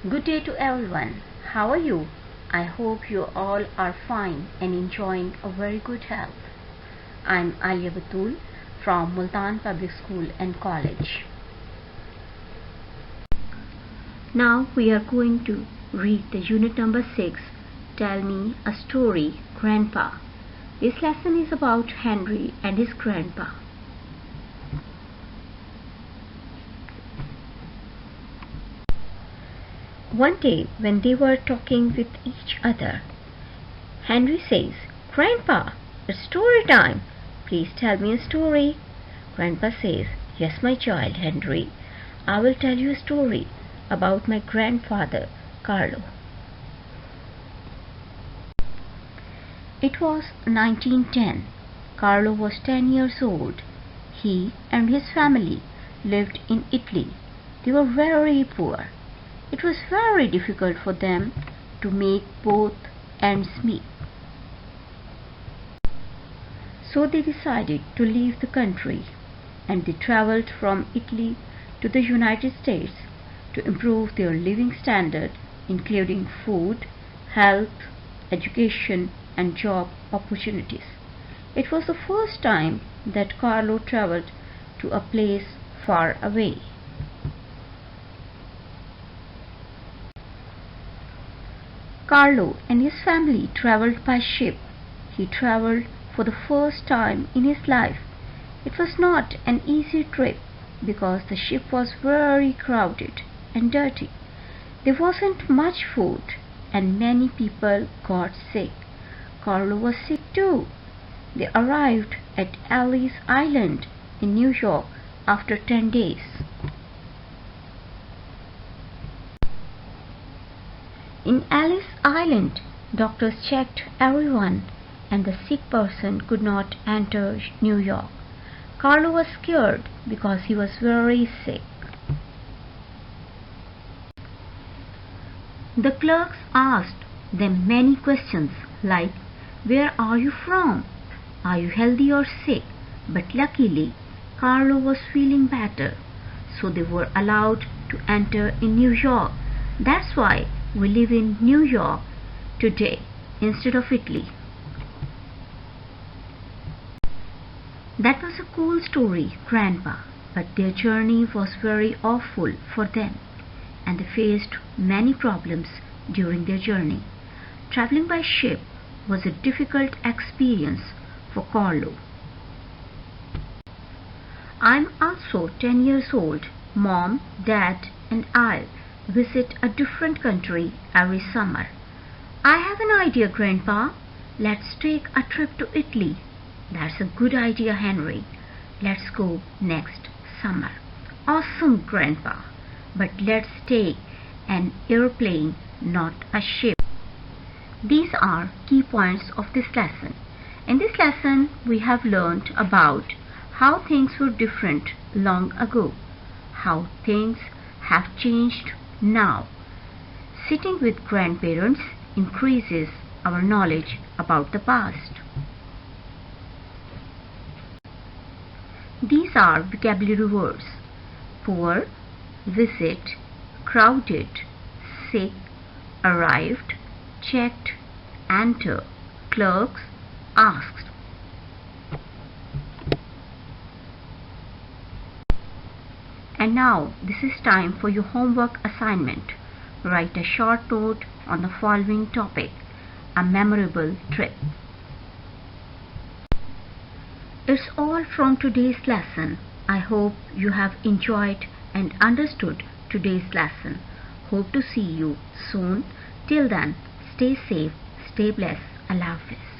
Good day to everyone. How are you? I hope you all are fine and enjoying a very good health. I'm Aliya Batool from Multan Public School and College. Now we are going to read the unit number 6, Tell Me a Story, Grandpa. This lesson is about Henry and his grandpa. One day when they were talking with each other, Henry says, "Grandpa, it's story time. Please tell me a story." Grandpa says, "Yes, my child, Henry. I will tell you a story about my grandfather, Carlo." It was 1910. Carlo was 10 years old. He and his family lived in Italy. They were very poor. It was very difficult for them to make both ends meet. So they decided to leave the country, and they traveled from Italy to the United States to improve their living standard, including food, health, education, and job opportunities. It was the first time that Carlo traveled to a place far away. Carlo and his family traveled by ship. He traveled for the first time in his life. It was not an easy trip because the ship was very crowded and dirty. There wasn't much food and many people got sick. Carlo was sick too. They arrived at Ellis Island in New York after 10 days. In Ellis Island, doctors checked everyone and the sick person could not enter New York. Carlo was scared because he was very sick. The clerks asked them many questions like, "Where are you from? Are you healthy or sick?" But luckily, Carlo was feeling better, so they were allowed to enter in New York. That's why we live in New York today instead of Italy. That was a cool story, Grandpa, but their journey was very awful for them, and they faced many problems during their journey. Traveling by ship was a difficult experience for Carlo. "I'm also 10 years old. Mom, Dad, and I visit a different country every summer." "I have an idea, Grandpa. Let's take a trip to Italy." "That's a good idea, Henry. Let's go next summer." "Awesome, Grandpa. But let's take an airplane, not a ship." These are key points of this lesson. In this lesson, we have learned about how things were different long ago, how things have changed now. Sitting with grandparents increases our knowledge about the past. These are vocabulary words: poor, visit, crowded, sick, arrived, checked, enter, clerks, asked. And now this is time for your homework assignment. Write a short note on the following topic: a memorable trip. It's all from today's lesson. I hope you have enjoyed and understood today's lesson. Hope to see you soon. Till then, stay safe, stay blessed. Allah Hafiz.